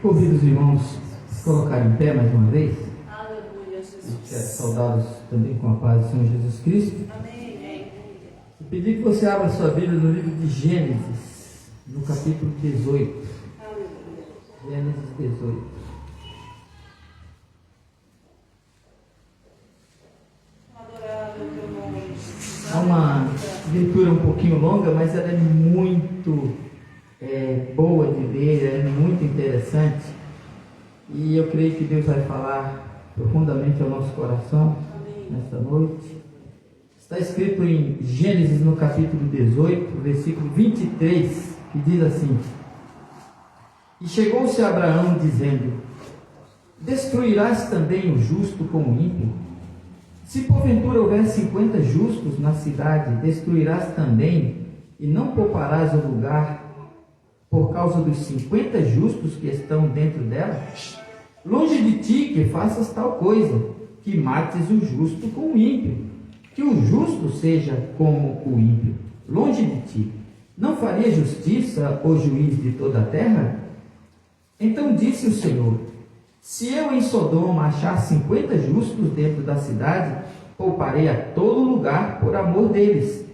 Convido os irmãos a colocarem em pé mais uma vez. Aleluia, Jesus. E quero saudá-los também com a paz do Senhor Jesus Cristo. Amém. E pedir que você abra sua Bíblia no livro de Gênesis, no capítulo 18. Aleluia. Gênesis 18. Adorável teu nome. É uma leitura um pouquinho longa, mas ela é muito boa de ler, é muito interessante. E eu creio que Deus vai falar profundamente ao nosso coração nesta noite. Está escrito em Gênesis, no capítulo 18, versículo 23, que diz assim: E chegou-se a Abraão, dizendo: Destruirás também o justo com o ímpio? Se porventura houver 50 justos na cidade, destruirás também, e não pouparás o lugar por causa dos 50 justos que estão dentro dela? Longe de ti que faças tal coisa, que mates o justo com o ímpio, que o justo seja como o ímpio. Longe de ti. Não faria justiça o juiz de toda a terra? Então disse o Senhor: Se eu em Sodoma achar 50 justos dentro da cidade, pouparei a todo lugar por amor deles.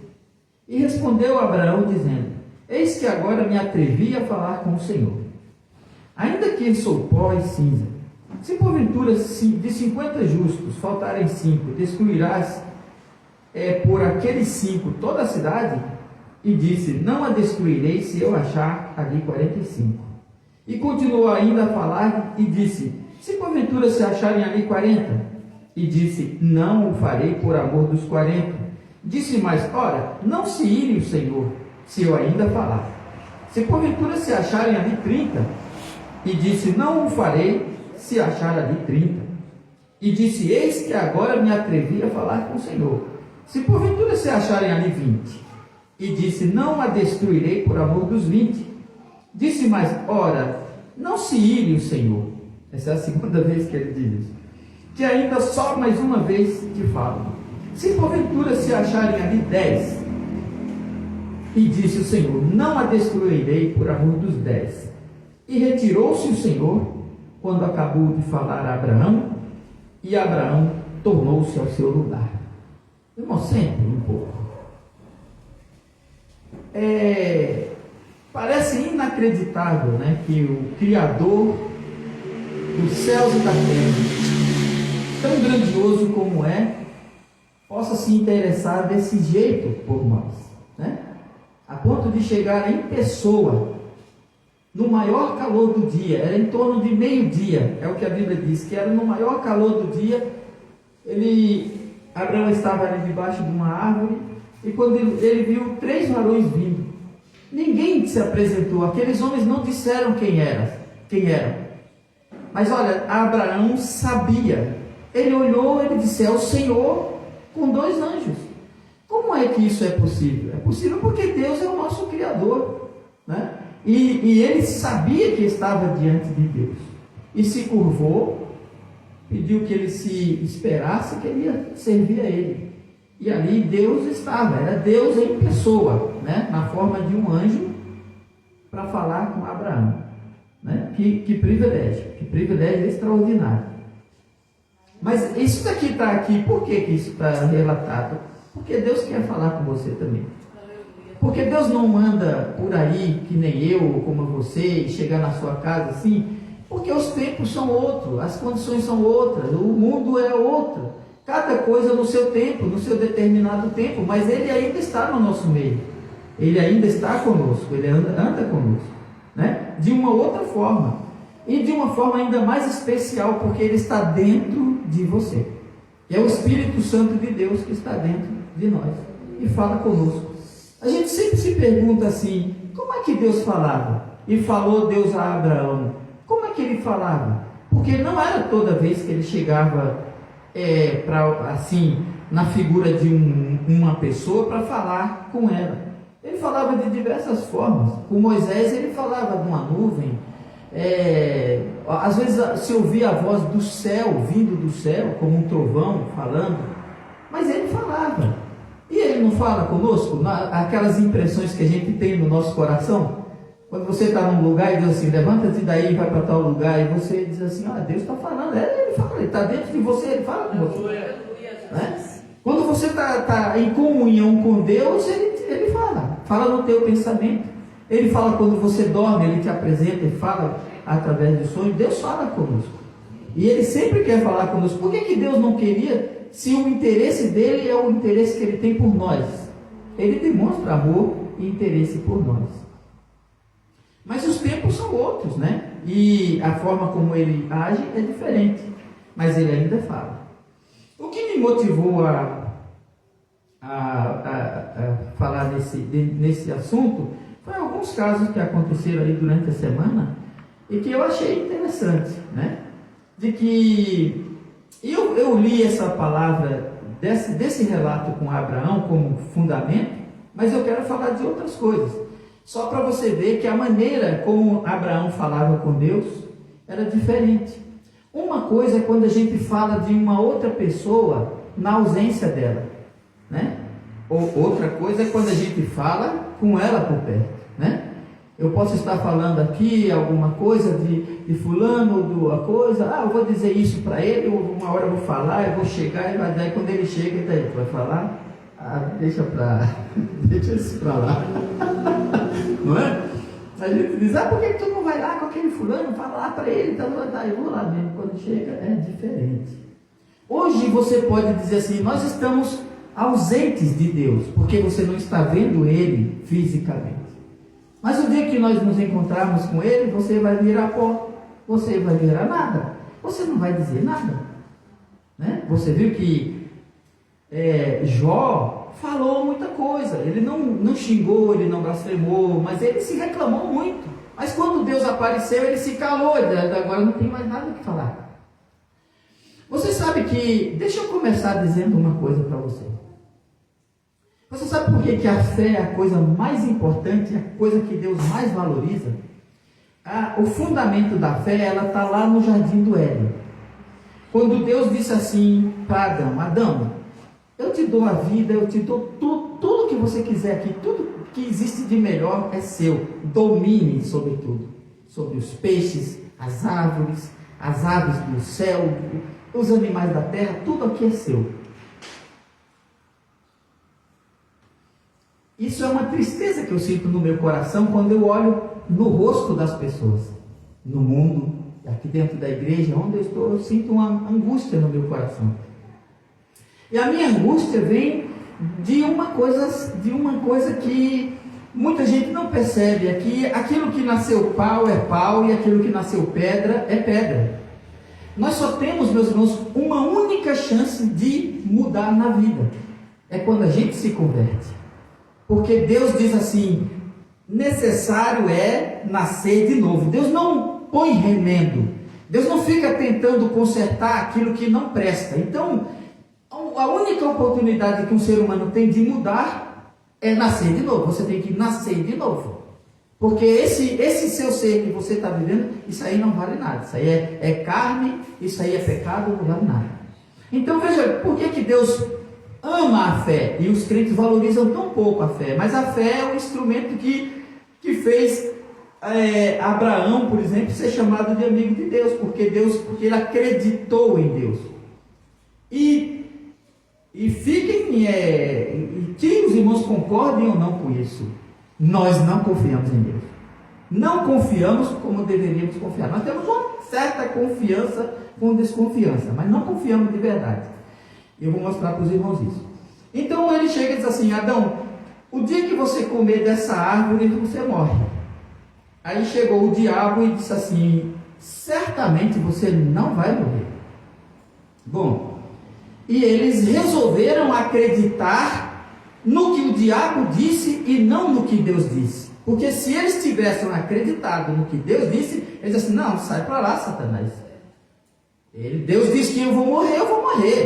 E respondeu Abraão, dizendo: Eis que agora me atrevi a falar com o Senhor. Ainda que sou pó e cinza, se porventura de 50 justos faltarem 5, destruirás por aqueles 5 toda a cidade? E disse: Não a destruirei se eu achar ali 45. E continuou ainda a falar e disse: Se porventura se acharem ali 40? E disse: Não o farei por amor dos 40. Disse mais: Ora, não se ire o Senhor, se eu ainda falar. Se porventura se acharem ali 30? E disse: Não o farei se achar ali 30. E disse: Eis que agora me atrevi a falar com o Senhor. Se porventura se acharem ali 20? E disse: Não a destruirei por amor dos 20. Disse mais: Ora, não se ire o Senhor. Essa é a segunda vez que ele diz isso. Que ainda só mais uma vez te falo. Se porventura se acharem ali 10. E disse o Senhor: Não a destruirei por amor dos 10. E retirou-se o Senhor quando acabou de falar a Abraão, e Abraão tornou-se ao seu lugar. Irmão, sempre um pouco. Parece inacreditável, né, que o Criador dos céus e da terra, tão grandioso como possa se interessar desse jeito por nós, né? A ponto de chegar em pessoa, no maior calor do dia, era em torno de meio-dia, é o que a Bíblia diz, que era no maior calor do dia. Abraão estava ali debaixo de uma árvore, e quando ele viu 3 varões vindo, ninguém se apresentou, aqueles homens não disseram quem eram. Mas olha, Abraão sabia. Ele olhou, ele disse: É o Senhor com 2 anjos. Como é que isso é possível? É possível porque Deus é o nosso Criador, né? E ele sabia que estava diante de Deus. E se curvou, pediu que ele se esperasse, que ele ia servir a ele. E ali Deus estava, era Deus em pessoa, né? Na forma de um anjo, para falar com Abraão. Né? Que privilégio extraordinário. Mas isso daqui está aqui, por que isso está relatado? Porque Deus quer falar com você também. Porque Deus não manda por aí, que nem eu, ou como você, chegar na sua casa assim, porque os tempos são outros, as condições são outras, o mundo é outro, cada coisa no seu tempo, no seu determinado tempo, mas Ele ainda está no nosso meio, Ele ainda está conosco, Ele anda conosco, né? De uma outra forma, e de uma forma ainda mais especial, porque Ele está dentro de você. É o Espírito Santo de Deus que está dentro de nós e fala conosco. A gente sempre se pergunta assim: como é que Deus falava? E falou Deus a Abraão. Como é que ele falava? Porque não era toda vez que ele chegava assim, na figura de uma pessoa para falar com ela. Ele falava de diversas formas. Com Moisés ele falava de uma nuvem. Às vezes se ouvia a voz do céu, vindo do céu, como um trovão falando. Mas ele falava. E ele não fala conosco? Aquelas impressões que a gente tem no nosso coração? Quando você está num lugar e Deus assim, levanta-te daí e vai para tal lugar, e você diz assim, Deus está falando, ele fala, ele está dentro de você, ele fala com você. Né? Quando você está em comunhão com Deus, ele fala no teu pensamento. Ele fala quando você dorme, ele te apresenta e fala através do sonho. Deus fala conosco. E ele sempre quer falar conosco. Por que Deus não queria, se o interesse dele é o interesse que ele tem por nós? Ele demonstra amor e interesse por nós. Mas os tempos são outros, né? E a forma como ele age é diferente. Mas ele ainda fala. O que me motivou a falar nesse assunto foi alguns casos que aconteceram aí durante a semana e que eu achei interessante, né? De que eu li essa palavra desse relato com Abraão como fundamento, mas eu quero falar de outras coisas. Só para você ver que a maneira como Abraão falava com Deus era diferente. Uma coisa é quando a gente fala de uma outra pessoa na ausência dela, né? Ou outra coisa é quando a gente fala com ela por perto, né? Eu posso estar falando aqui alguma coisa de fulano, de uma coisa, eu vou dizer isso para ele, uma hora eu vou falar, eu vou chegar, e daí quando ele chega, daí tu vai falar, deixa isso para lá, não é? A gente diz, por que tu não vai lá com aquele fulano, fala lá para ele, então eu vou lá mesmo, quando chega é diferente. Hoje você pode dizer assim, nós estamos ausentes de Deus, porque você não está vendo Ele fisicamente. Mas o dia que nós nos encontrarmos com Ele, você vai virar pó, você vai virar nada, você não vai dizer nada, né? Você viu que Jó falou muita coisa, ele não xingou, ele não blasfemou, mas ele se reclamou muito. Mas quando Deus apareceu, ele se calou, agora não tem mais nada o que falar. Você sabe que, deixa eu começar dizendo uma coisa para você. Você sabe por que a fé é a coisa mais importante, a coisa que Deus mais valoriza? O fundamento da fé, ela está lá no jardim do Éden. Quando Deus disse assim para Adão, eu te dou a vida, eu te dou tudo que você quiser aqui, tudo que existe de melhor é seu. Domine sobre tudo, sobre os peixes, as aves do céu, os animais da terra, tudo aqui é seu. Isso é uma tristeza que eu sinto no meu coração quando eu olho no rosto das pessoas, no mundo, aqui dentro da igreja, onde eu estou, eu sinto uma angústia no meu coração. E a minha angústia vem de uma coisa que muita gente não percebe, é que aquilo que nasceu pau é pau e aquilo que nasceu pedra é pedra. Nós só temos, meus irmãos, uma única chance de mudar na vida, é quando a gente se converte. Porque Deus diz assim, necessário é nascer de novo. Deus não põe remendo. Deus não fica tentando consertar aquilo que não presta. Então, a única oportunidade que um ser humano tem de mudar é nascer de novo. Você tem que nascer de novo. Porque esse seu ser que você está vivendo, isso aí não vale nada. Isso aí é carne, isso aí é pecado, não vale nada. Então, veja, por que Deus ama a fé, e os crentes valorizam tão pouco a fé, mas a fé é o instrumento que fez Abraão, por exemplo, ser chamado de amigo de Deus, porque ele acreditou em Deus. E que os irmãos concordem ou não com isso, nós não confiamos em Deus, não confiamos como deveríamos confiar. Nós temos uma certa confiança com desconfiança, mas não confiamos de verdade. Eu vou mostrar para os irmãos isso. Então ele chega e diz assim, Adão, o dia que você comer dessa árvore, você morre. Aí chegou o diabo e disse assim, certamente você não vai morrer. Bom, e eles resolveram acreditar no que o diabo disse e não no que Deus disse. Porque se eles tivessem acreditado no que Deus disse, eles disseram assim, não, sai para lá, Satanás. Deus disse que eu vou morrer.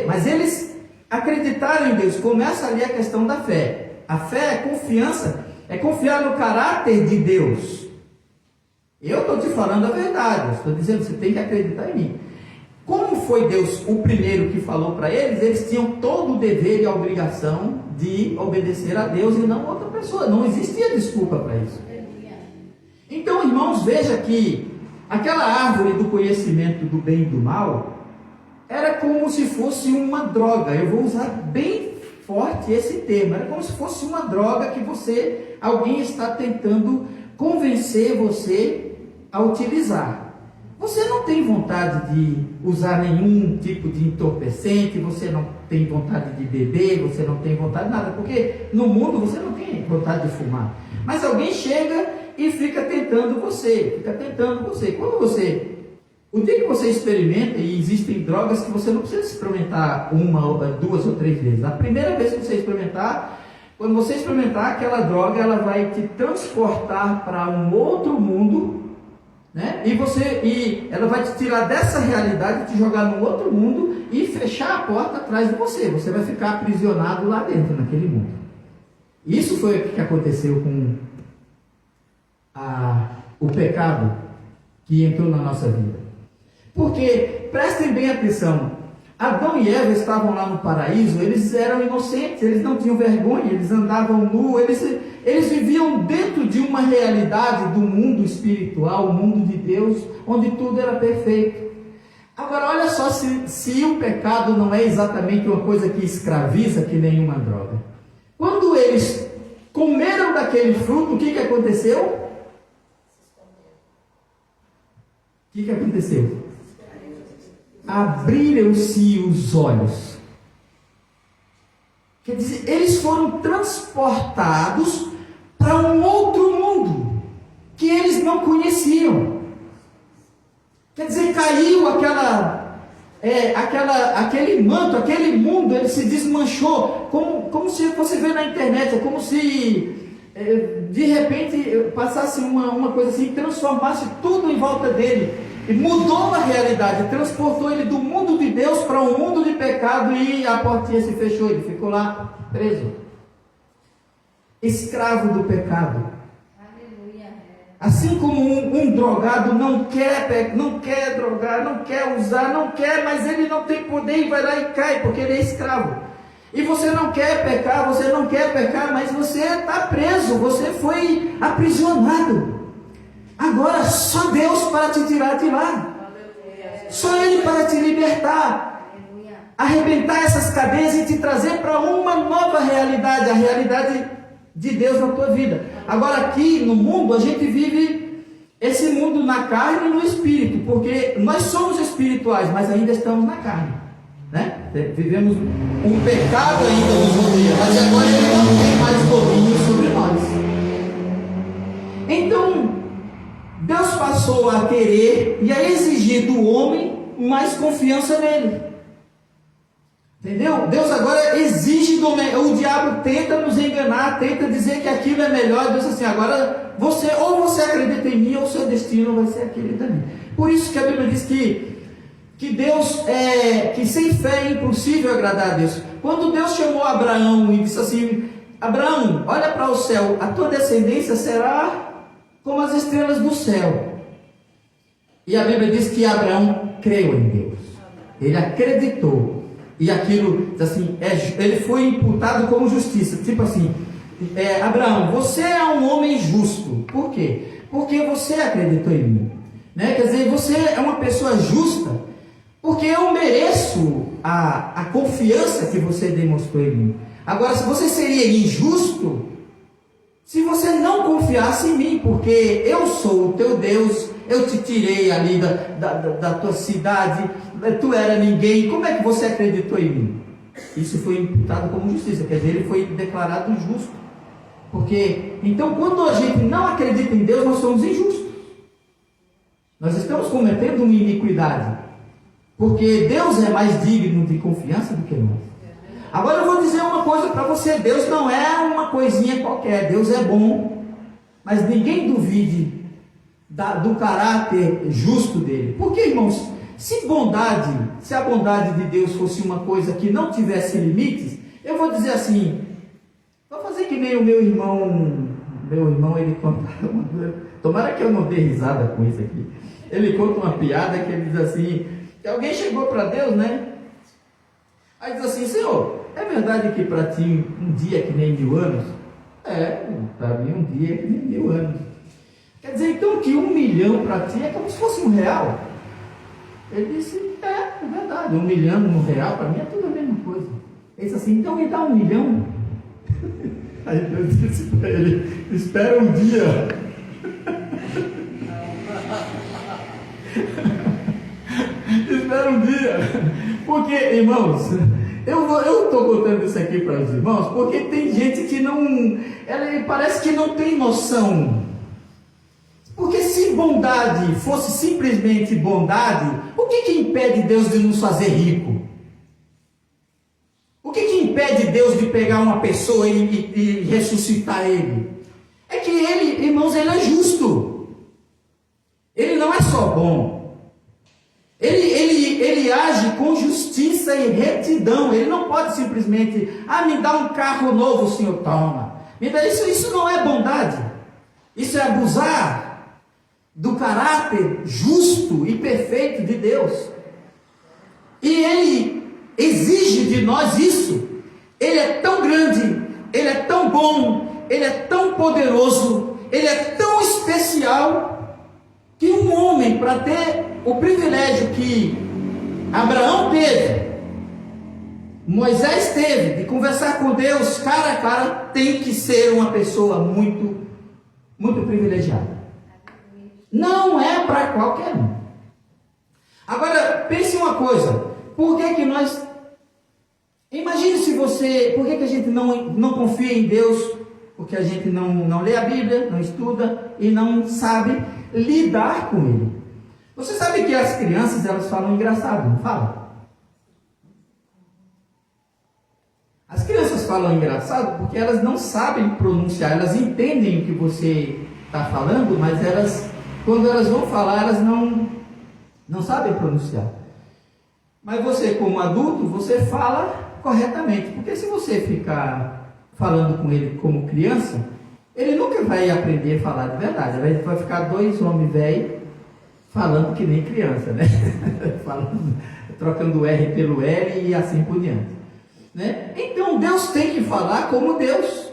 Mas eles acreditaram em Deus. Começa ali a questão da fé. A fé é confiança, é confiar no caráter de Deus. Eu estou te falando a verdade, eu estou dizendo, você tem que acreditar em mim. Como foi Deus o primeiro que falou para eles, eles tinham todo o dever e a obrigação de obedecer a Deus e não a outra pessoa. Não existia desculpa para isso. irmãos, veja que aquela árvore do conhecimento do bem e do mal era como se fosse uma droga. Eu vou usar bem forte esse termo. Era como se fosse uma droga que alguém está tentando convencer você a utilizar. Você não tem vontade de usar nenhum tipo de entorpecente, você não tem vontade de beber, você não tem vontade de nada, porque no mundo você não tem vontade de fumar. Mas alguém chega e fica tentando você. O dia que você experimenta, e existem drogas que você não precisa experimentar uma, duas ou três vezes. A primeira vez que você experimentar, quando você experimentar aquela droga, ela vai te transportar para um outro mundo, né? E ela vai te tirar dessa realidade, te jogar num outro mundo e fechar a porta atrás de você. Você vai ficar aprisionado lá dentro, naquele mundo. Isso foi o que aconteceu com o pecado que entrou na nossa vida. Porque, prestem bem atenção, Adão e Eva estavam lá no paraíso, eles eram inocentes, eles não tinham vergonha, eles andavam nus, eles viviam dentro de uma realidade do mundo espiritual, o mundo de Deus, onde tudo era perfeito. Agora, olha só se o pecado não é exatamente uma coisa que escraviza que nenhuma droga. Quando eles comeram daquele fruto, o que aconteceu? O que aconteceu? Abriram-se os olhos. Quer dizer, eles foram transportados para um outro mundo que eles não conheciam. Quer dizer, caiu aquele manto, aquele mundo, ele se desmanchou, como se você vê na internet, é como se de repente passasse uma coisa assim, transformasse tudo em volta dele. E mudou a realidade, transportou ele do mundo de Deus para um mundo de pecado e a portinha se fechou, ele ficou lá preso. Escravo do pecado. Aleluia. Assim como um drogado não quer drogar, não quer usar, não quer, mas ele não tem poder e vai lá e cai, porque ele é escravo. E você não quer pecar, mas você está preso, você foi aprisionado. Agora só Deus para te tirar de lá. Só Ele para te libertar. Arrebentar essas cadeias e te trazer para uma nova realidade. A realidade de Deus na tua vida. Agora aqui no mundo a gente vive esse mundo na carne e no espírito. Porque nós somos espirituais, mas ainda estamos na carne, né? Vivemos um pecado ainda nos rodeia. Mas agora Ele não tem mais domínio sobre nós. Então Deus passou a querer e a exigir do homem mais confiança nele. Entendeu? Deus agora exige do homem. O diabo tenta nos enganar, tenta dizer que aquilo é melhor. Deus assim, agora você acredita em mim ou o seu destino vai ser aquele também. Por isso que a Bíblia diz que Deus que sem fé é impossível agradar a Deus. Quando Deus chamou Abraão e disse assim: Abraão, olha para o céu, a tua descendência será como as estrelas do céu. E a Bíblia diz que Abraão creu em Deus. Ele acreditou. E aquilo, assim, ele foi imputado como justiça. Tipo assim, Abraão, você é um homem justo. Por quê? Porque você acreditou em mim. Né? Quer dizer, você é uma pessoa justa, porque eu mereço a confiança que você demonstrou em mim. Agora, se você seria injusto se você não confiasse em mim, porque eu sou o teu Deus, eu te tirei ali da tua cidade, tu era ninguém, como é que você acreditou em mim? Isso foi imputado como justiça, quer dizer, ele foi declarado justo. Porque, então, quando a gente não acredita em Deus, nós somos injustos. Nós estamos cometendo uma iniquidade, porque Deus é mais digno de confiança do que nós. Agora eu vou dizer uma coisa para você: Deus não é uma coisinha qualquer, Deus é bom, mas ninguém duvide do caráter justo dele. Porque, irmãos, se a bondade de Deus fosse uma coisa que não tivesse limites, eu vou dizer assim, vou fazer que nem o meu irmão, ele conta, tomara que eu não dê risada com isso aqui, ele conta uma piada que ele diz assim, que alguém chegou para Deus, né? Aí diz assim: Senhor, é verdade que para ti um dia é que nem 1000 anos? Para mim um dia é que nem 1000 anos. Quer dizer, então, que 1 milhão para ti é como se fosse R$1. Ele disse, é verdade, 1 milhão, R$1 para mim é tudo a mesma coisa. Ele disse assim, então me dá 1 milhão. Aí Deus disse para ele, espera um dia. Espera um dia. Porque, irmãos, eu estou contando isso aqui para os irmãos, porque tem gente que não, ela parece que não tem noção. Porque se bondade fosse simplesmente bondade, o que impede Deus de nos fazer rico? O que impede Deus de pegar uma pessoa e ressuscitar ele? É que ele, irmãos, ele é justo. Ele não é só bom. Ele age com justiça e retidão. Ele não pode simplesmente, me dá um carro novo, Senhor, toma. Me dá isso não é bondade. Isso é abusar do caráter justo e perfeito de Deus. E Ele exige de nós isso. Ele é tão grande, Ele é tão bom, Ele é tão poderoso, Ele é tão especial, que um homem, para ter o privilégio que Abraão teve, Moisés teve, de conversar com Deus cara a cara, tem que ser uma pessoa muito, muito privilegiada. Não é para qualquer um. Agora, pense uma coisa. Por que nós... Imagine se você... Por que a gente não confia em Deus? Porque a gente não lê a Bíblia, não estuda e não sabe lidar com Ele. Você sabe que as crianças, elas falam engraçado, não falam? As crianças falam engraçado porque elas não sabem pronunciar. Elas entendem o que você está falando, mas quando elas vão falar, elas não sabem pronunciar. Mas você, como adulto, você fala corretamente. Porque se você ficar falando com ele como criança, ele nunca vai aprender a falar de verdade. Ele vai ficar 2 homens velhos falando que nem criança, né? Trocando o R pelo L e assim por diante. Né? Então Deus tem que falar como Deus.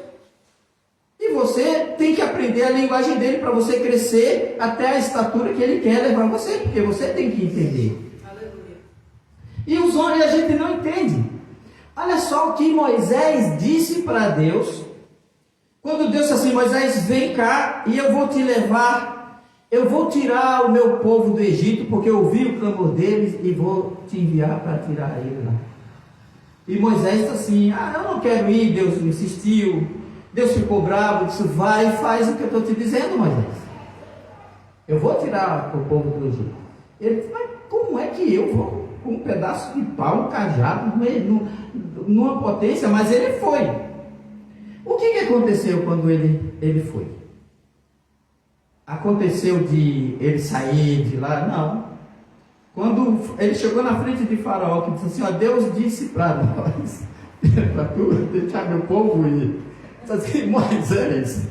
E você tem que aprender a linguagem dele para você crescer até a estatura que ele quer levar você, porque você tem que entender. Aleluia. E os homens a gente não entende. Olha só o que Moisés disse para Deus. Quando Deus disse assim, Moisés, vem cá e eu vou te levar, eu vou tirar o meu povo do Egito, porque eu ouvi o clamor deles e vou te enviar para tirar ele lá. E Moisés disse assim, eu não quero ir, Deus insistiu. Deus ficou bravo, disse, vai e faz o que eu estou te dizendo, Moisés. Eu vou tirar o povo do Egito. Ele disse, mas como é que eu vou com um pedaço de pau, um cajado, numa potência? Mas ele foi. O que aconteceu quando ele foi? Aconteceu de ele sair de lá? Não. Quando ele chegou na frente de Faraó, que disse assim, Deus disse para nós, para tu deixar meu povo ir. Assim, Moisés,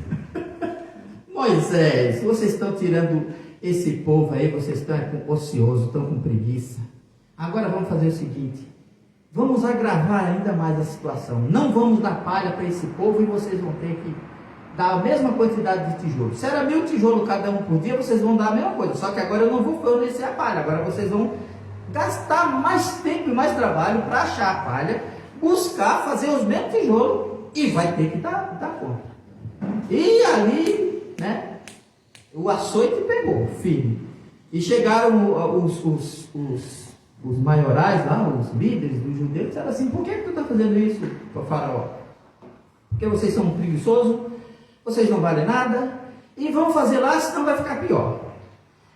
vocês estão tirando esse povo aí, vocês estão ociosos, estão com preguiça. Agora vamos fazer o seguinte, vamos agravar ainda mais a situação. Não vamos dar palha para esse povo e vocês vão ter que dar a mesma quantidade de tijolo. Se era 1000 tijolos cada um por dia, vocês vão dar a mesma coisa. Só que agora eu não vou fornecer a palha. Agora vocês vão gastar mais tempo e mais trabalho para achar a palha, buscar, fazer os mesmos tijolos. E vai ter que dar conta. E ali, né, o açoite pegou, firme. E chegaram os maiorais lá, os líderes dos judeus, disseram assim, por que tu está fazendo isso para o Faraó? Porque vocês são preguiçosos, vocês não valem nada, e vão fazer lá, senão vai ficar pior.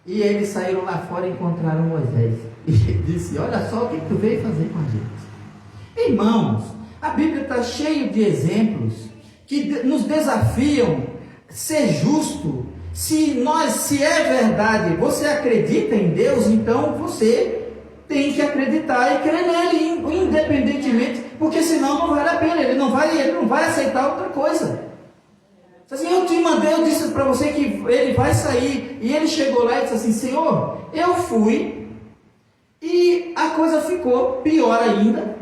E eles saíram lá fora e encontraram Moisés. E disse, olha só o que tu veio fazer com a gente. Irmãos, a Bíblia está cheia de exemplos que nos desafiam a ser justo. Se é verdade, você acredita em Deus, então você tem que acreditar e crer nele, independentemente, porque senão não vale a pena, ele não vai aceitar outra coisa. Assim, eu te mandei, eu disse para você que ele vai sair, e ele chegou lá e disse assim, Senhor, eu fui, e a coisa ficou pior ainda,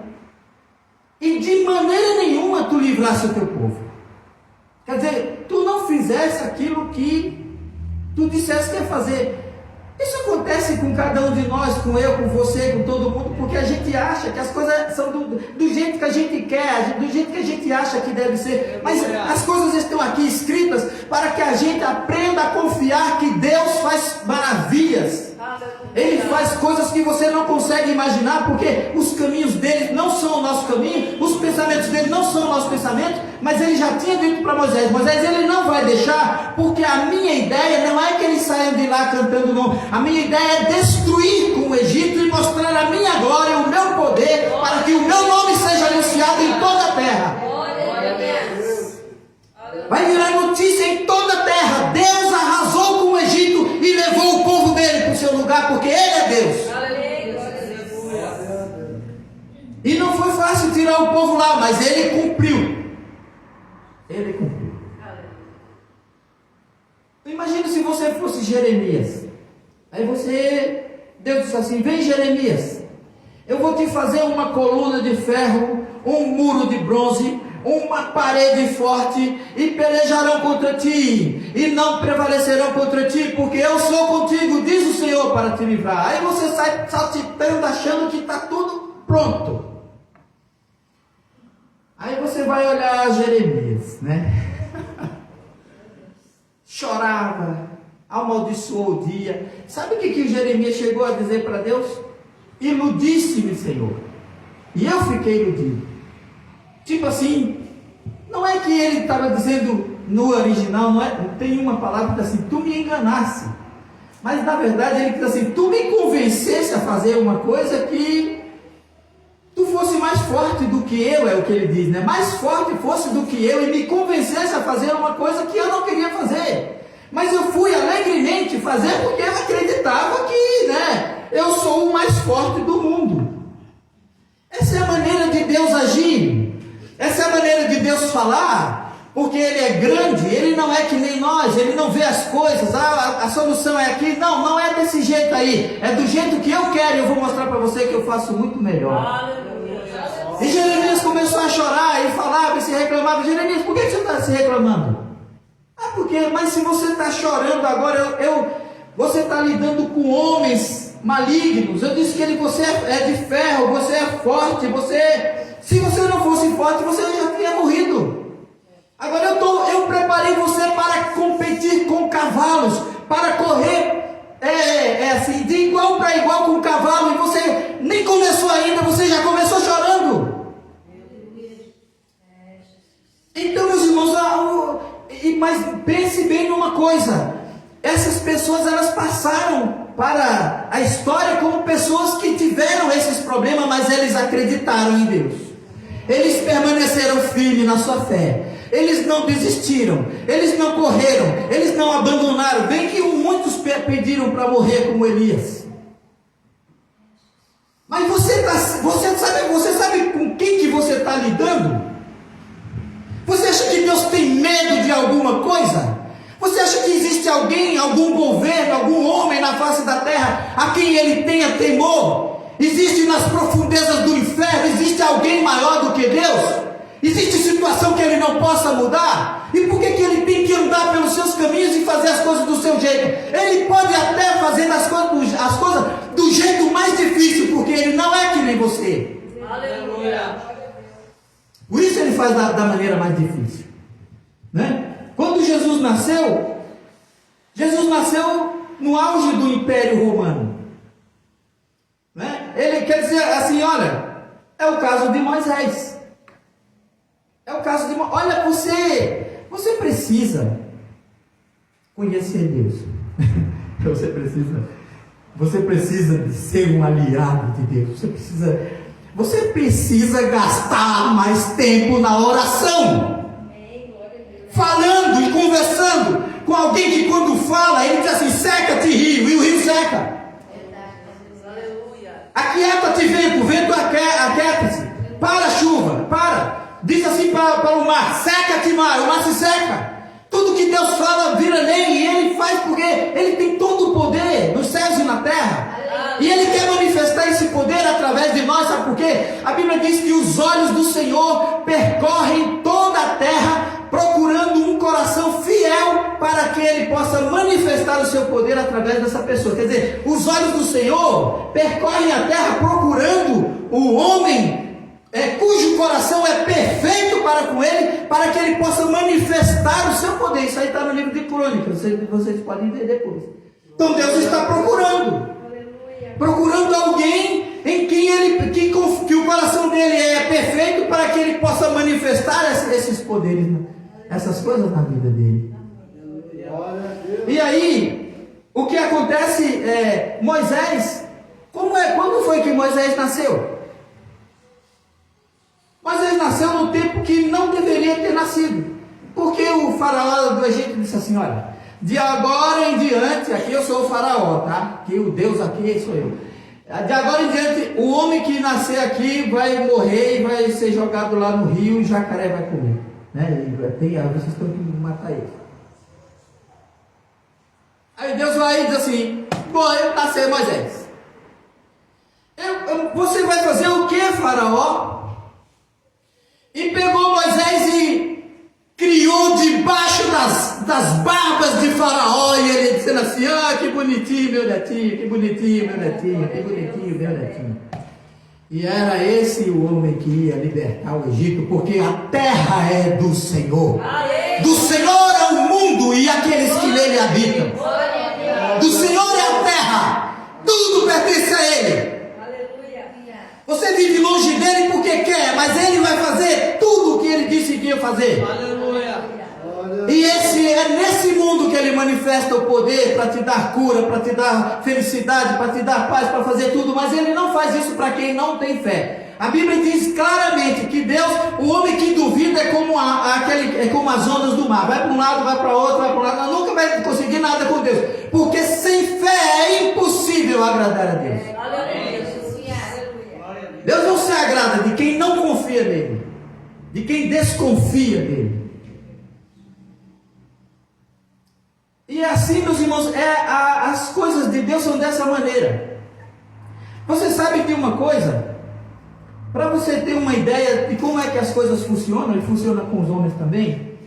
e de maneira nenhuma tu livrasse o teu povo. Quer dizer, tu não fizesse aquilo que Tu disseste que ia fazer. Isso acontece com cada um de nós, com eu, com você, com todo mundo, porque a gente acha que as coisas são do jeito que a gente quer, do jeito que a gente acha que deve ser. Mas as coisas estão aqui escritas para que a gente aprenda a confiar que Deus faz maravilhas. Ele faz coisas que você não consegue imaginar, porque os caminhos dele não são o nosso caminho, os pensamentos dele não são o nosso pensamento, mas ele já tinha dito para Moisés, ele não vai deixar, porque a minha ideia não é que eles saiam de lá cantando, não. A minha ideia é destruir com o Egito e mostrar a minha glória, o meu poder, para que o meu nome seja anunciado em toda a terra. Vai virar notícia em toda a terra. Deus arrasou com o Egito e levou o povo dele para o seu lugar, porque ele é Deus. E não foi fácil tirar o povo lá, mas ele cumpriu. Ele cumpriu. Imagina se você fosse Jeremias. Aí Deus disse assim: vem, Jeremias, eu vou te fazer uma coluna de ferro, um muro de bronze, uma parede forte, e pelejarão contra ti, e não prevalecerão contra ti, porque eu sou contigo, diz o Senhor, para te livrar. Aí você sai saltitando, achando que está tudo pronto. Aí você vai olhar Jeremias, né? Chorava, amaldiçoou o dia. Sabe o que Jeremias chegou a dizer para Deus? Iludiste-me, Senhor, e eu fiquei iludido. Tipo assim, não é que ele estava dizendo no original, não tem uma palavra que diz assim, tu me enganasse. Mas na verdade ele diz assim, tu me convencesse a fazer uma coisa que tu fosse mais forte do que eu, é o que ele diz, né? Mais forte fosse do que eu e me convencesse a fazer uma coisa que eu não queria fazer. Mas eu fui alegremente fazer porque eu acreditava que, né, eu sou o mais forte do mundo. Essa é a maneira de Deus agir. Essa é a maneira de Deus falar, porque Ele é grande, Ele não é que nem nós, Ele não vê as coisas, a solução é aqui, não é desse jeito aí, é do jeito que eu quero, e eu vou mostrar para você que eu faço muito melhor. E Jeremias começou a chorar, e falava, e se reclamava. Jeremias, por que você está se reclamando? Mas se você está chorando agora, você está lidando com homens malignos, eu disse que você é de ferro, você é forte, se você não fosse forte, você já tinha morrido. Agora eu preparei você para competir com cavalos, para correr assim, de igual para igual com o cavalo, e você nem começou ainda, você já começou chorando. Então, meus irmãos, mas pense bem numa coisa, essas pessoas, elas passaram para a história como pessoas que tiveram esses problemas, mas eles acreditaram em Deus. Eles permaneceram firmes na sua fé. Eles não desistiram. Eles não correram. Eles não abandonaram. Bem que muitos pediram para morrer como Elias. Mas você sabe com quem que você está lidando? Você acha que Deus tem medo de alguma coisa? Você acha que existe alguém, algum governo, algum homem na face da terra a quem Ele tenha temor? Existe nas profundezas do inferno, existe alguém maior do que Deus? Existe situação que Ele não possa mudar? E por que Ele tem que andar pelos seus caminhos e fazer as coisas do seu jeito? Ele pode até fazer as coisas do jeito mais difícil, porque Ele não é que nem você. Aleluia. Por isso Ele faz da maneira mais difícil, né? Quando Jesus nasceu no auge do Império Romano, né? Ele quer dizer assim, olha, é o caso de Moisés. Olha, você precisa conhecer Deus. Você precisa de ser um aliado de Deus. Você precisa gastar mais tempo na oração, falando e conversando com alguém que quando fala, ele diz assim, seca-te rio, e o rio seca. Aquieta-te vento aquieta-se. Para a chuva, para. Diz assim para o mar, seca-te mar, o mar se seca. Tudo que Deus fala vira lei, e Ele faz porque Ele tem todo o poder nos céus e na terra. E Ele quer manifestar esse poder através de nós, sabe por quê? A Bíblia diz que os olhos do Senhor percorrem toda a terra, procurando um coração fiel para que Ele possa manifestar manifestar o seu poder através dessa pessoa. Quer dizer, os olhos do Senhor percorrem a terra procurando o homem cujo coração é perfeito para com ele, para que ele possa manifestar o seu poder. Isso aí está no livro de Crônicas, vocês podem ver depois. Então Deus está procurando alguém em quem que o coração dele é perfeito, para que ele possa manifestar esses poderes, essas coisas na vida dele. E aí, o que acontece Moisés, quando foi que Moisés nasceu? Moisés nasceu no tempo que não deveria ter nascido, porque o faraó do Egito disse assim: olha, de agora em diante, aqui eu sou o faraó, tá? Que o Deus aqui sou eu. De agora em diante, o homem que nascer aqui vai morrer e vai ser jogado lá no rio, e o jacaré vai comer, né? Vocês têm que matar ele. Aí Deus vai e diz assim: bom, eu nascer Moisés. Você vai fazer o que, faraó? E pegou Moisés e criou debaixo das barbas de faraó, e ele dizendo assim: ah, que bonitinho meu netinho, que bonitinho meu netinho, que bonitinho meu netinho. E era esse o homem que ia libertar o Egito, porque a terra é do Senhor. Do Senhor é o mundo e aqueles que nele habitam. Do Senhor é a terra, tudo pertence a Ele. Você vive longe dele porque quer, mas ele vai fazer tudo o que ele disse que ia fazer. Aleluia. E é nesse mundo que ele manifesta o poder para te dar cura, para te dar felicidade, para te dar paz, para fazer tudo. Mas ele não faz isso para quem não tem fé. A Bíblia diz claramente que Deus, o homem que duvida é como as ondas do mar. Vai para um lado, vai para outro, vai para um lado. Nunca vai conseguir nada com Deus. Porque sem fé é impossível agradar a Deus. Deus não se agrada de quem não confia nele, de quem desconfia dele. E assim, meus irmãos, as coisas de Deus são dessa maneira. Você sabe de uma coisa? Para você ter uma ideia de como é que as coisas funcionam, e funciona com os homens também.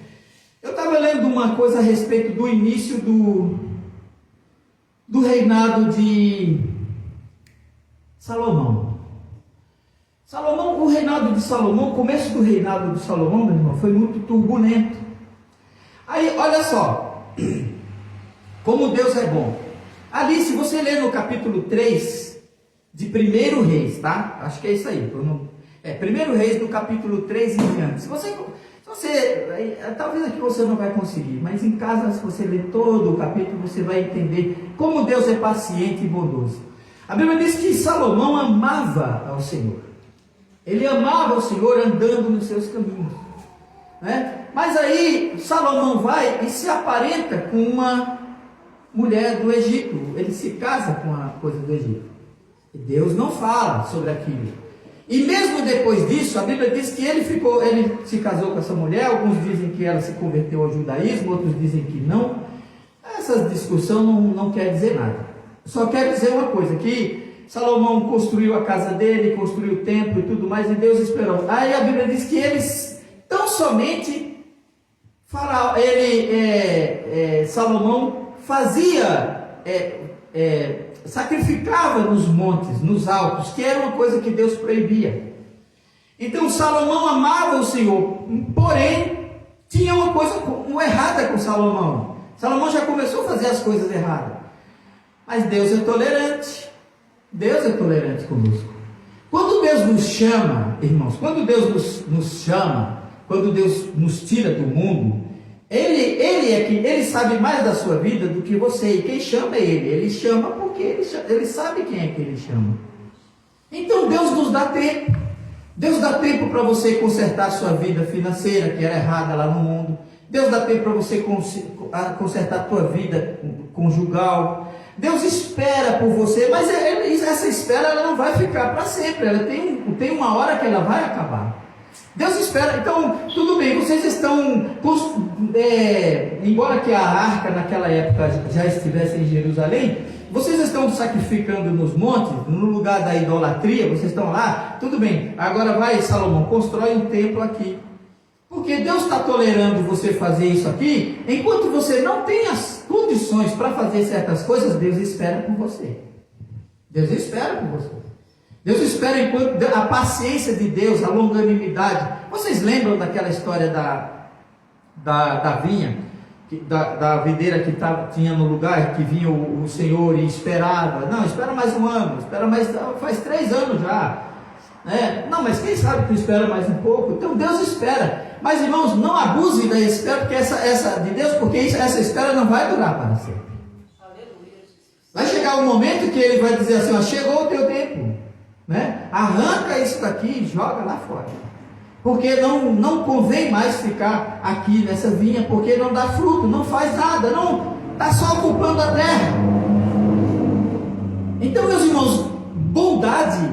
Eu estava lendo uma coisa a respeito do início do reinado de Salomão. O reinado de Salomão, o começo do reinado de Salomão, meu irmão, foi muito turbulento. Aí, olha só, como Deus é bom. Ali, se você ler no capítulo 3 de 1 Reis, tá? Acho que é isso aí. 1 Reis do capítulo 3 em diante. Se você talvez aqui você não vai conseguir, mas em casa, se você ler todo o capítulo, você vai entender como Deus é paciente e bondoso. A Bíblia diz que Salomão amava ao Senhor. Ele amava o Senhor andando nos seus caminhos, né? Mas aí Salomão vai e se aparenta com uma mulher do Egito. Ele se casa com a coisa do Egito. E Deus não fala sobre aquilo. E mesmo depois disso, a Bíblia diz que ele se casou com essa mulher. Alguns dizem que ela se converteu ao judaísmo, outros dizem que não. Essa discussão não quer dizer nada. Só quer dizer uma coisa, que Salomão construiu a casa dele, construiu o templo e tudo mais, e Deus esperou. Aí a Bíblia diz que eles, tão somente, Salomão fazia, sacrificava nos montes, nos altos, que era uma coisa que Deus proibia. Então Salomão amava o Senhor, porém, tinha uma coisa errada com Salomão. Salomão já começou a fazer as coisas erradas. Mas Deus é tolerante. Deus é tolerante conosco. Quando Deus nos chama, irmãos, quando Deus nos chama, quando Deus nos tira do mundo, Ele sabe mais da sua vida do que você, e quem chama é Ele. Ele chama porque Ele sabe quem é que Ele chama. Então Deus nos dá tempo. Deus dá tempo para você consertar a sua vida financeira, que era errada lá no mundo. Deus dá tempo para você consertar a tua vida conjugal. Deus espera por você, mas essa espera ela não vai ficar para sempre. Ela tem uma hora que ela vai acabar. Deus espera. Então, tudo bem, vocês estão, embora que a arca naquela época já estivesse em Jerusalém, vocês estão sacrificando nos montes, no lugar da idolatria, vocês estão lá, tudo bem. Agora vai, Salomão, constrói um templo aqui. Por Porque Deus está tolerando você fazer isso aqui, enquanto você não tem as condições para fazer certas coisas, Deus espera por você. Deus espera por você. Deus espera enquanto a paciência de Deus, a longanimidade. Vocês lembram daquela história da vinha, da videira que tinha no lugar, que vinha o Senhor e esperava? Não, espera mais um ano, espera mais, faz 3 anos já. Não, mas quem sabe que espera mais um pouco? Então Deus espera. Mas irmãos, não abuse da espera, porque essa de Deus, porque essa espera não vai durar para sempre. Vai chegar um momento que Ele vai dizer assim, ó, chegou o teu tempo, arranca isso daqui e joga lá fora, porque não convém mais ficar aqui nessa vinha, porque não dá fruto, não faz nada, não está só ocupando a terra. Então, meus irmãos, bondade,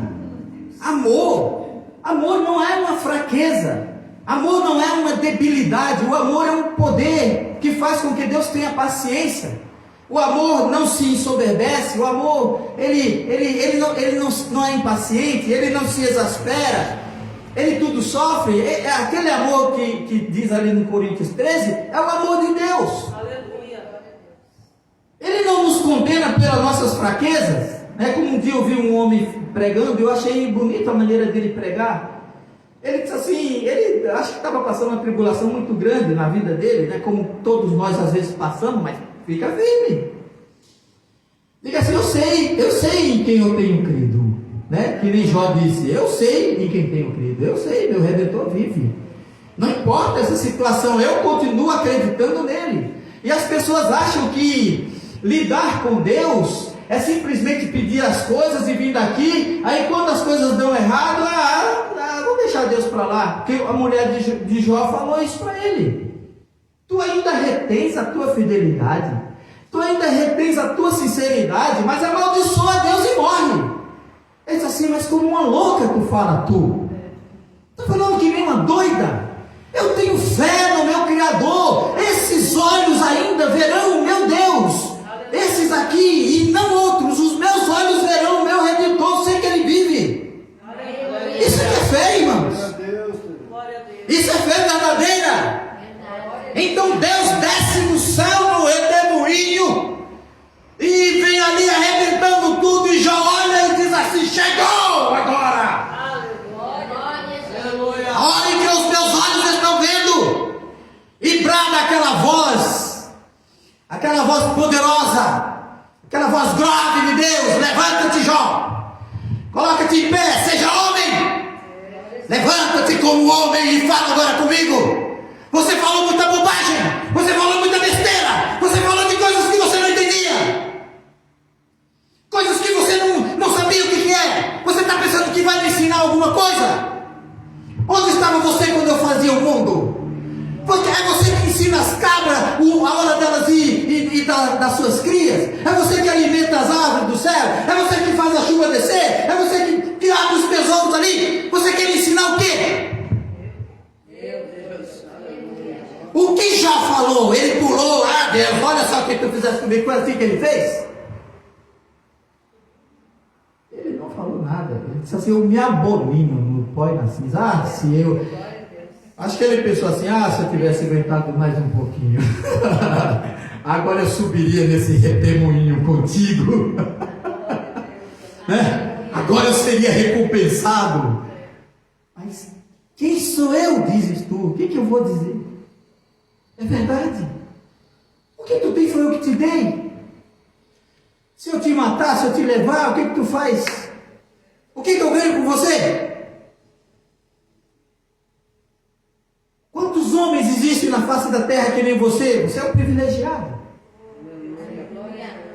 amor não é uma fraqueza, amor não é uma debilidade, o amor é um poder que faz com que Deus tenha paciência. O amor não se ensoberbece, o amor, ele não é impaciente, ele não se exaspera, ele tudo sofre. Aquele amor que diz ali no Coríntios 13, é o amor de Deus. Aleluia. Ele não nos condena pelas nossas fraquezas, como um dia eu vi um homem pregando, eu achei bonita a maneira dele pregar. Ele disse assim, ele acho que estava passando uma tribulação muito grande na vida dele, como todos nós às vezes passamos, mas fica firme. Diga assim, eu sei em quem eu tenho crido, que nem Jó disse, eu sei em quem tenho crido, eu sei, meu Redentor vive. Não importa essa situação, eu continuo acreditando nele. E as pessoas acham que lidar com Deus é simplesmente pedir as coisas e vir daqui, aí quando as coisas dão errado, vou deixar Deus para lá, porque a mulher de Jó falou isso para ele. Tu ainda retens a tua fidelidade, tu ainda retens a tua sinceridade, mas amaldiçoa Deus e morre. Ele diz assim, mas como uma louca tu fala tu. Estou falando que nem uma doida. Eu tenho fé no meu Criador. Esses olhos ainda verão o meu Deus. Esses aqui e não outros. Os meus olhos verão o meu Redentor. Sei que Ele vive. Isso é fé, irmãos. Isso é fé verdadeira. Então Deus desce do céu no redemoinho e vem ali arrebentando tudo, e já olha e diz assim, chegou agora. A hora em que os meus olhos estão vendo, e brada aquela voz poderosa, aquela voz grave de Deus, levanta-te, Jó, coloca-te em pé, seja homem, levanta-te como homem e fala agora comigo. Você falou muita bobagem, você falou muita besteira, você falou de coisas que você não entendia, coisas que você não sabia o que é. Você está pensando que vai me ensinar alguma coisa? Onde estava você quando eu fazia o mundo? Porque é você que ensina as cabras a hora delas ir das suas crias, é você que alimenta as árvores do céu, é você que faz a chuva descer, é você que abre os tesouros ali. Você quer me ensinar o quê? O que já falou? Ele pulou, Deus, olha só o que tu fizeste comigo, foi assim que ele fez? Ele não falou nada, ele disse assim, eu me abomino no pó e na cinza. Se eu... Acho que ele pensou assim, se eu tivesse aguentado mais um pouquinho, agora eu subiria nesse redemoinho contigo, agora eu seria recompensado. Mas quem sou eu, dizes tu? O que eu vou dizer? É verdade. O que tu tem foi o que te dei. Se eu te matar, se eu te levar, o que tu faz? O que eu ganho com você? Quantos homens existem na face da terra que nem você? Você é um privilegiado.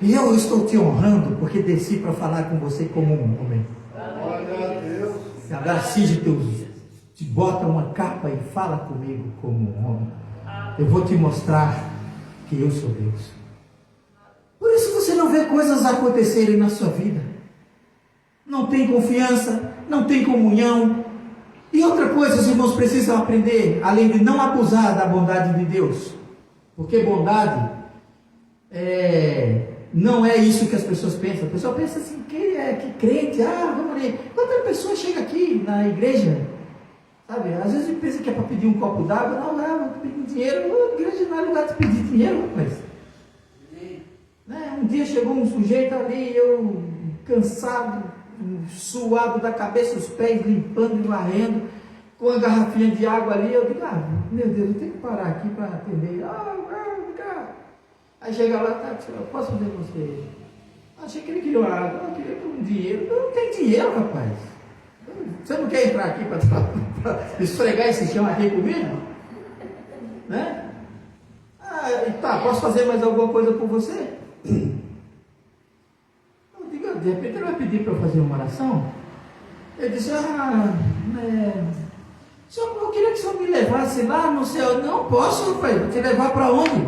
E eu estou te honrando porque desci para falar com você como um homem. E agora cinge te bota uma capa e fala comigo como um homem. Eu vou te mostrar que eu sou Deus. Por isso você não vê coisas acontecerem na sua vida. Não tem confiança, não tem comunhão. E outra coisa, os irmãos precisam aprender, além de não abusar da bondade de Deus. Porque bondade não é isso que as pessoas pensam. A pessoa pensa assim, que crente, vamos ali. Quando a pessoa chega aqui na igreja, Sabe, às vezes a gente pensa que é para pedir um copo d'água, não, vou pedir dinheiro. A igreja não é lugar de pedir dinheiro, rapaz. Né? Um dia chegou um sujeito ali, eu cansado, suado da cabeça, os pés, limpando e varrendo, com a garrafinha de água ali. Eu digo, meu Deus, eu tenho que parar aqui para atender. Aí chega lá, tá, eu posso fazer você? Achei que ele queria uma água, eu queria um dinheiro. Eu não tenho dinheiro, rapaz. Você não quer entrar aqui para esfregar esse chão aqui comigo? Né? Tá, posso fazer mais alguma coisa por você? Eu digo, de repente ele vai pedir para eu fazer uma oração. Ele disse, eu queria que o senhor me levasse lá no céu. Não posso, pai, vou te levar para onde?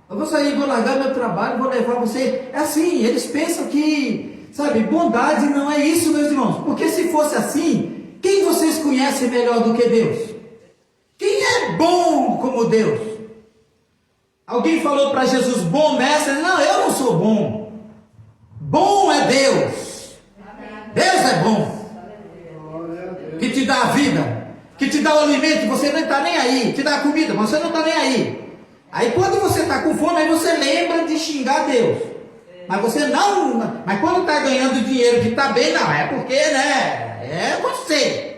Eu vou sair, vou largar meu trabalho, vou levar você. É assim, eles pensam que, sabe, bondade não é isso, meus irmãos. Porque se fosse assim, quem vocês conhecem melhor do que Deus? Quem é bom como Deus? Alguém falou para Jesus, bom mestre? Não, eu não sou bom. Bom é Deus. Deus é bom. Que te dá a vida, que te dá o alimento, você não está nem aí. Te dá a comida, mas você não está nem aí. Aí quando você está com fome, aí você lembra de xingar Deus. Mas você não. Mas quando está ganhando dinheiro, que está bem, não. É porque, né? É você.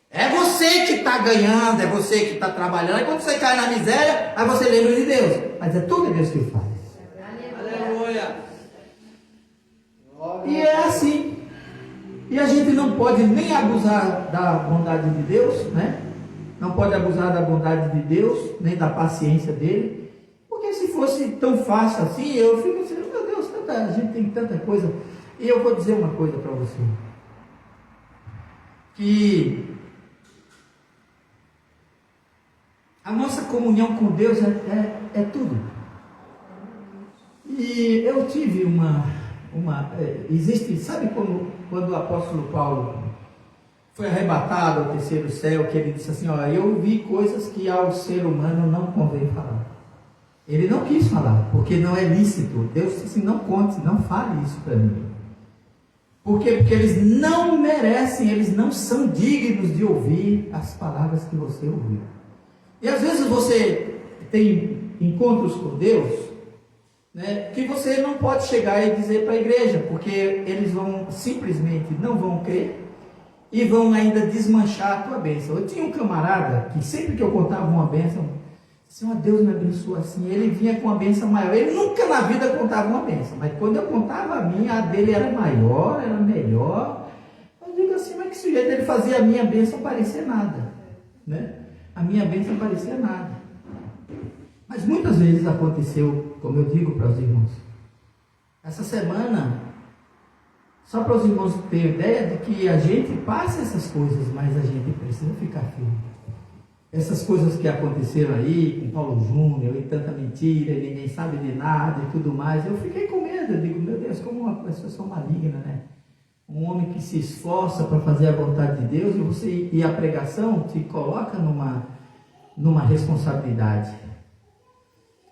É você que está ganhando, é você que está trabalhando. Aí quando você cai na miséria, aí você lembra de Deus. Mas é tudo Deus que faz. Aleluia. E é assim. E a gente não pode nem abusar da bondade de Deus, né? Não pode abusar da bondade de Deus, nem da paciência dele. Porque se fosse tão fácil assim, eu fico assim, meu Deus, a gente tem tanta coisa. E eu vou dizer uma coisa para você. Que a nossa comunhão com Deus é tudo. E eu tive existe, sabe quando o apóstolo Paulo foi arrebatado ao terceiro céu, que ele disse assim, eu vi coisas que ao ser humano não convém falar. Ele não quis falar, porque não é lícito. Deus disse assim, não conte, não fale isso para mim. Por quê? Porque eles não merecem, eles não são dignos de ouvir as palavras que você ouviu. E às vezes você tem encontros com Deus, né, que você não pode chegar e dizer para a igreja, porque eles vão simplesmente não vão crer e vão ainda desmanchar a tua bênção. Eu tinha um camarada que sempre que eu contava uma bênção, Senhor, Deus me abençoa assim, ele vinha com uma bênção maior. Ele nunca na vida contava uma bênção, mas quando eu contava a minha, a dele era maior, era melhor. Eu digo assim, mas que sujeito, ele fazia a minha bênção parecer nada, né? A minha bênção parecia nada. Mas muitas vezes aconteceu, como eu digo para os irmãos, essa semana, só para os irmãos terem ideia de que a gente passa essas coisas, mas a gente precisa ficar firme. Essas coisas que aconteceram aí com Paulo Júnior e tanta mentira, e ninguém sabe de nada e tudo mais, eu fiquei com medo. Eu digo, meu Deus, como uma pessoa maligna, né? Um homem que se esforça para fazer a vontade de Deus, e a pregação te coloca numa responsabilidade.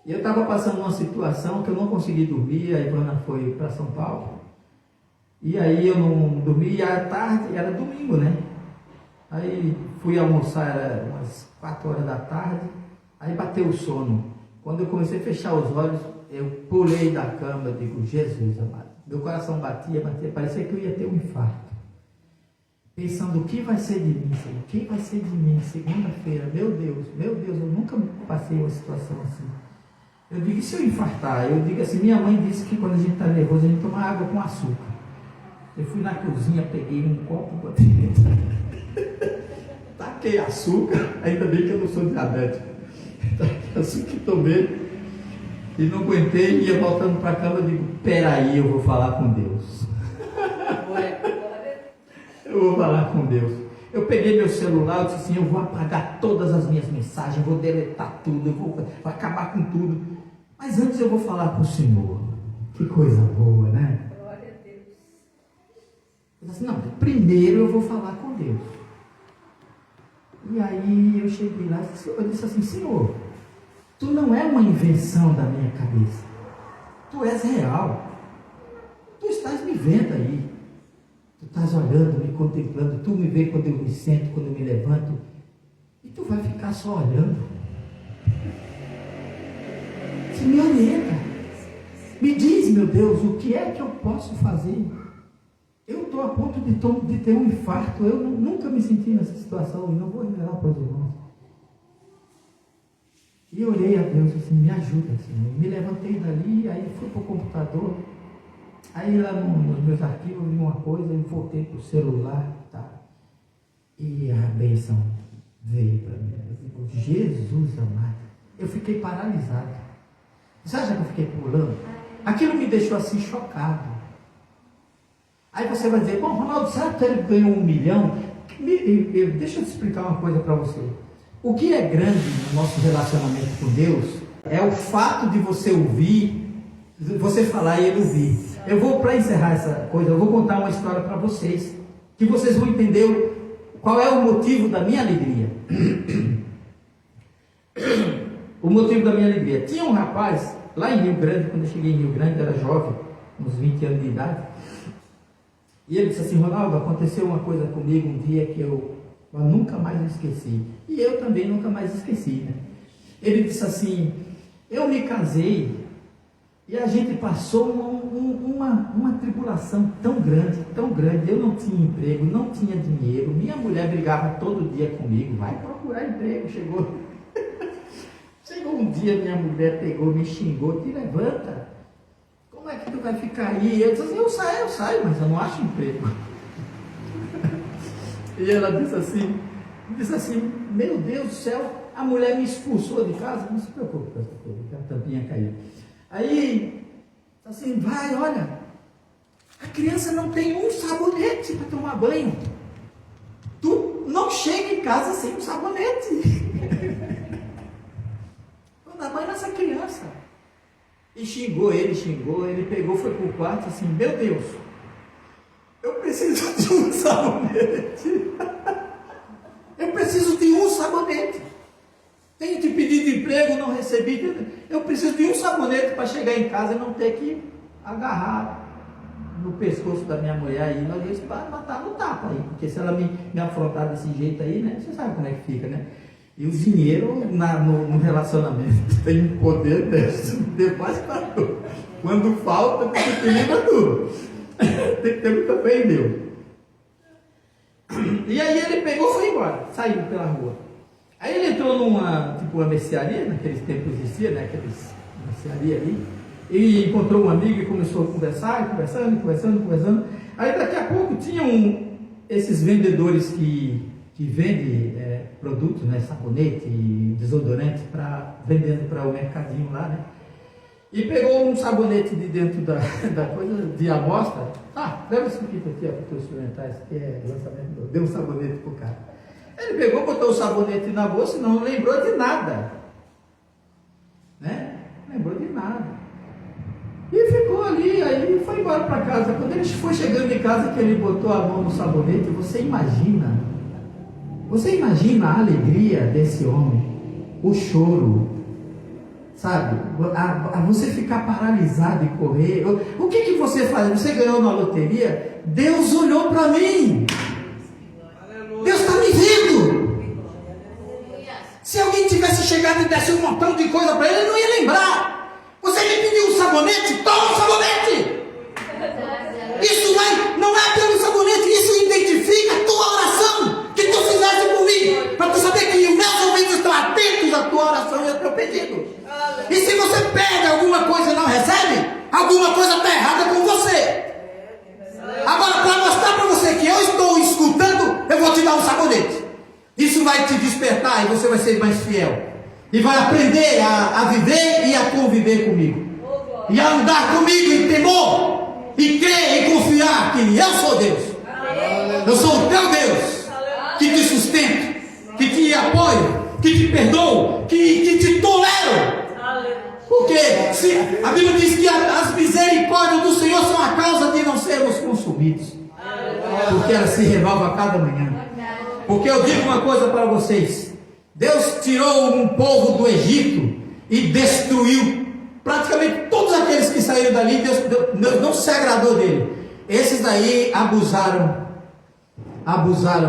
E eu estava passando uma situação que eu não consegui dormir. A Ivana foi para São Paulo, e aí eu não dormi, e à tarde, era domingo, né? Aí fui almoçar, era umas 4 horas da tarde, aí bateu o sono. Quando eu comecei a fechar os olhos, eu pulei da cama, eu digo, Jesus amado. Meu coração batia, parecia que eu ia ter um infarto. Pensando, o que vai ser de mim, Senhor? O que vai ser de mim segunda-feira? Meu Deus, eu nunca passei uma situação assim. Eu digo, e se eu infartar? Eu digo assim, minha mãe disse que quando a gente está nervoso, a gente toma água com açúcar. Eu fui na cozinha, peguei um copo, botei dentro. Taquei açúcar, ainda bem que eu não sou diabético. Taquei açúcar e tomei. E não aguentei, ia voltando para a cama, eu digo, peraí, eu vou falar com Deus. Eu vou falar com Deus. Eu peguei meu celular, eu disse assim, eu vou apagar todas as minhas mensagens, vou deletar tudo, vou acabar com tudo. Mas antes eu vou falar com o Senhor. Que coisa boa, né? Glória a Deus. Eu disse assim, não, primeiro eu vou falar com Deus. E aí eu cheguei lá, eu disse assim, Senhor, Tu não é uma invenção da minha cabeça. Tu és real. Tu estás me vendo aí. Tu estás olhando, me contemplando, tu me vê quando eu me sento, quando eu me levanto, e tu vai ficar só olhando. Se me orienta, me diz, meu Deus, o que é que eu posso fazer? Eu estou a ponto de ter um infarto, eu nunca me senti nessa situação, e não vou revelar para os irmãos. E orei a Deus assim, me ajuda, Senhor. Me levantei dali, aí fui para o computador, aí lá nos meus arquivos vi uma coisa, eu voltei para o celular, tá? E a bênção veio para mim. Eu digo, Jesus amado, eu fiquei paralisado. Você acha que eu fiquei pulando? Aquilo me deixou assim chocado. Aí você vai dizer, bom, Ronaldo, será que ele ganhou 1 milhão? Deixa eu te explicar uma coisa para você. O que é grande no nosso relacionamento com Deus é o fato de você ouvir, você falar e ele ouvir. Eu vou, para encerrar essa coisa, eu vou contar uma história para vocês, que vocês vão entender qual é o motivo da minha alegria. O motivo da minha alegria. Tinha um rapaz, lá em Rio Grande, quando eu cheguei em Rio Grande, era jovem, uns 20 anos de idade, e ele disse assim, Ronaldo, aconteceu uma coisa comigo um dia que eu nunca mais esqueci. E eu também nunca mais esqueci, né? Ele disse assim, eu me casei e a gente passou uma tribulação tão grande, eu não tinha emprego, não tinha dinheiro, minha mulher brigava todo dia comigo, vai procurar emprego, chegou um dia minha mulher pegou, me xingou, te levanta, como é que tu vai ficar aí? Eu disse assim, eu saio, mas eu não acho emprego. E ela disse assim, meu Deus do céu, a mulher me expulsou de casa, não se preocupe com essa coisa, que a tampinha caiu. Aí, assim, vai, olha, a criança não tem um sabonete para tomar banho. Tu não chega em casa sem um sabonete. Vou dar banho nessa criança. E xingou, ele pegou, foi pro quarto, assim, meu Deus, eu preciso de um sabonete. Eu preciso de um sabonete. Tenho te pedido emprego, não recebi. Eu preciso de um sabonete para chegar em casa e não ter que agarrar no pescoço da minha mulher e nós ia matar no tapa aí. Porque se ela me afrontar desse jeito aí, né? Você sabe como é que fica, né? E o dinheiro no relacionamento tem um poder desse, devastador. Quando falta, desequilibra tudo. Tem que ter muita fé em Deus. E aí ele pegou e foi embora, saiu pela rua. Aí ele entrou numa mercearia, naqueles tempos existia, né? Aqueles mercearia ali, e encontrou um amigo e começou a conversar, conversando. Aí daqui a pouco tinham esses vendedores que vendem produtos, né? Sabonete e desodorante, vendendo para o mercadinho lá, né? E pegou um sabonete de dentro da coisa, de amostra. Leva esse aqui para tu experimentar, esse aqui é lançamento. Deu um sabonete pro cara. Ele pegou, botou o sabonete na bolsa e não lembrou de nada. Né? Lembrou de nada. E ficou ali, aí foi embora para casa. Quando ele foi chegando em casa, que ele botou a mão no sabonete, você imagina a alegria desse homem, o choro, sabe, você ficar paralisado e correr. O que você faz? Você ganhou na loteria? Deus olhou para mim. Deus está me vendo. Se alguém tivesse chegado e desse um montão de coisa para ele não ia lembrar. Você me pediu um sabonete? Toma um sabonete. Isso não é pelo sabonete, isso identifica a tua oração que tu fizeste por mim, para tu saber que os meus ouvidos estão atentos à tua oração e ao teu pedido. E se você pede alguma coisa e não recebe, alguma coisa está errada com você. Agora, para mostrar para você que eu estou escutando, eu vou te dar um sabonete. Isso vai te despertar e você vai ser mais fiel. E vai aprender a viver e a conviver comigo. E a andar comigo em temor. E crer e confiar que eu sou Deus. Eu sou o teu Deus, que te sustento, que te apoio, que te perdoo, que te tolero. Porque a Bíblia diz que as misericórdias do Senhor são a causa de não sermos consumidos. Porque ela se renova a cada manhã. Porque eu digo uma coisa para vocês: Deus tirou um povo do Egito e destruiu praticamente todos aqueles que saíram dali. Deus não se agradou dele. Esses daí abusaram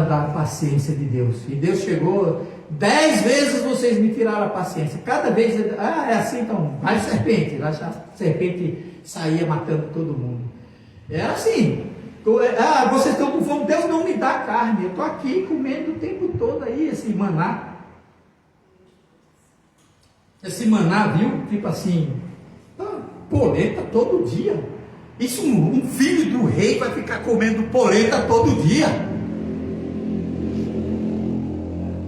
da paciência de Deus. E Deus chegou, 10 vezes vocês me tiraram a paciência. Cada vez, é assim então, vai serpente. A serpente saía matando todo mundo. Era assim. Vocês estão com fome, Deus não me dá carne. Eu estou aqui comendo o tempo todo aí, esse maná. Esse maná, viu? Tipo assim, polenta todo dia. Isso, um filho do rei vai ficar comendo polenta todo dia.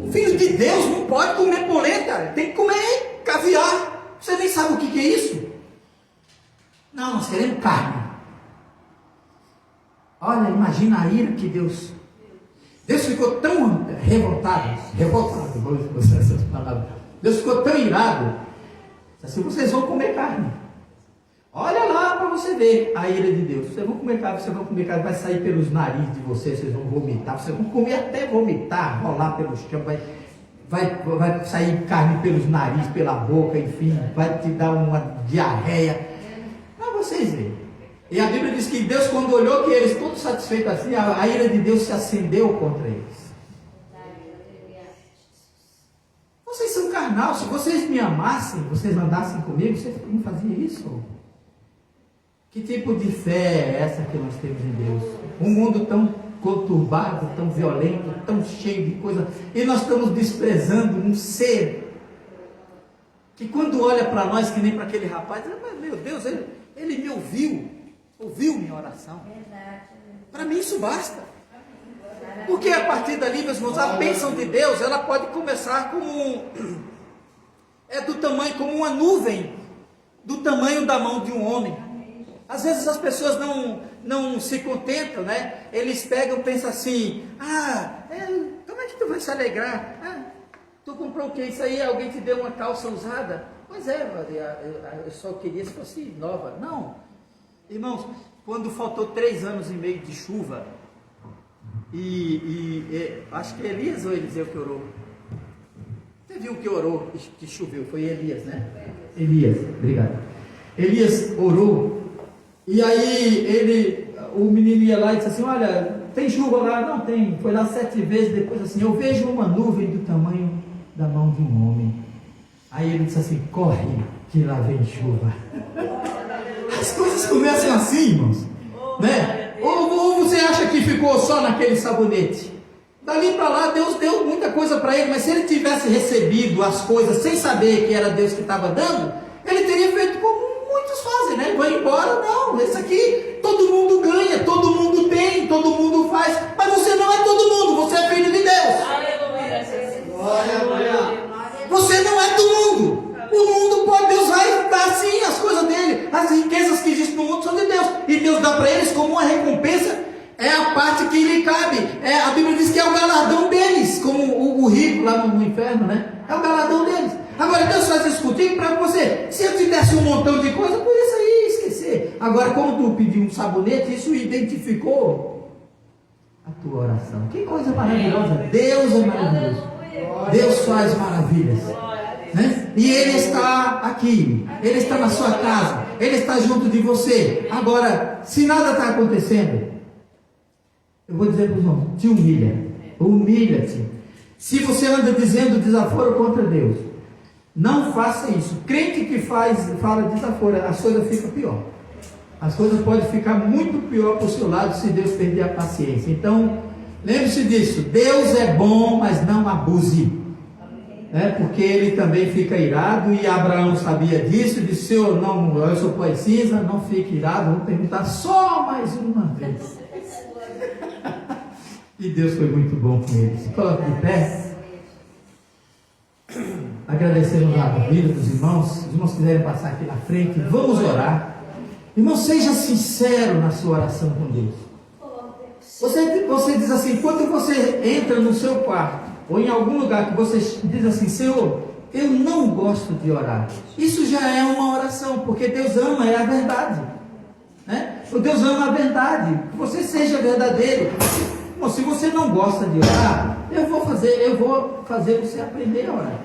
O filho de Deus não pode comer polenta, tem que comer caviar. Você nem sabe o que é isso? Não, nós queremos carne. Olha, imagina a ira que Deus ficou tão revoltado, vou usar essas palavras. Deus ficou tão irado, assim, vocês vão comer carne. Olha lá para você ver a ira de Deus. Vocês vão comer carne, vai sair pelos narizes de vocês vão vomitar, vocês vão comer até vomitar, rolar pelo chão, vai sair carne pelos narizes, pela boca, enfim, vai te dar uma diarreia. Para vocês verem. E a Bíblia diz que Deus, quando olhou que eles todos satisfeitos assim, a ira de Deus se acendeu contra eles. Vocês são carnal, se vocês me amassem, vocês andassem comigo, vocês não faziam isso? Que tipo de fé é essa que nós temos em Deus? Um mundo tão conturbado, tão violento, tão cheio de coisa, e nós estamos desprezando um ser que quando olha para nós, que nem para aquele rapaz, mas meu Deus, ele me ouviu minha oração. Para mim isso basta. Porque a partir dali, meus irmãos, a bênção de Deus, ela pode começar como do tamanho, como uma nuvem, do tamanho da mão de um homem. Às vezes as pessoas não se contentam, né? Eles pensam assim, como é que tu vai se alegrar? Tu comprou o que? Isso aí, alguém te deu uma calça usada? Pois é, eu só queria se fosse nova. Não, irmãos, quando faltou 3 anos e meio de chuva, acho que é Elias ou Eliseu que orou? Teve um que orou, que choveu, foi Elias, né? Elias, obrigado. Elias orou, e aí o menino ia lá e disse assim, olha, tem chuva lá? Não tem. Foi lá 7 vezes, depois assim, eu vejo uma nuvem do tamanho da mão de um homem. Aí ele disse assim, corre, que lá vem chuva. As coisas começam assim, irmãos, né? Ou você acha que ficou só naquele sabonete? Dali para lá, Deus deu muita coisa para ele, mas se ele tivesse recebido as coisas sem saber que era Deus que estava dando, ele teria feito como muitos fazem, né? Vai embora, não, esse aqui todo mundo ganha, todo mundo tem, todo mundo faz, mas você não é todo mundo, você é filho de Deus. Você não é do mundo. O mundo pode, Deus vai dar sim as coisas dele, as riquezas que existem no mundo são de Deus, e Deus dá para eles como uma recompensa, é a parte que lhe cabe. A Bíblia diz que é o galardão deles, como o rico lá no inferno, né? É o galardão deles. Agora Deus faz isso contigo para você. Se eu te desse um montão de coisa, por isso aí esquecer. Agora, como tu pediu um sabonete, isso identificou a tua oração. Que coisa maravilhosa. Deus é maravilhoso. Deus faz maravilhas, né? E Ele está aqui, Ele está na sua casa, Ele está junto de você. Agora, se nada está acontecendo, eu vou dizer para os irmãos, te humilha-te. Se você anda dizendo desaforo contra Deus, não faça isso. Crente que fala desaforo, as coisas ficam pior. As coisas podem ficar muito pior para o seu lado se Deus perder a paciência. Então, lembre-se disso, Deus é bom, mas não abuse. Porque ele também fica irado, e Abraão sabia disso, disse, Senhor, não, eu sou pó e cinza, não fique irado, vou perguntar só mais uma vez. E Deus foi muito bom com ele. Se coloque de pé. Agradecemos a vida dos irmãos. Se os irmãos quiserem passar aqui na frente, vamos orar. Irmão, seja sincero na sua oração com Deus. Você diz assim, quando você entra no seu quarto, ou em algum lugar que você diz assim, Senhor, eu não gosto de orar. Isso já é uma oração, porque Deus ama, é a verdade, né? O Deus ama a verdade, que você seja verdadeiro. Bom, se você não gosta de orar, eu vou fazer você aprender a orar.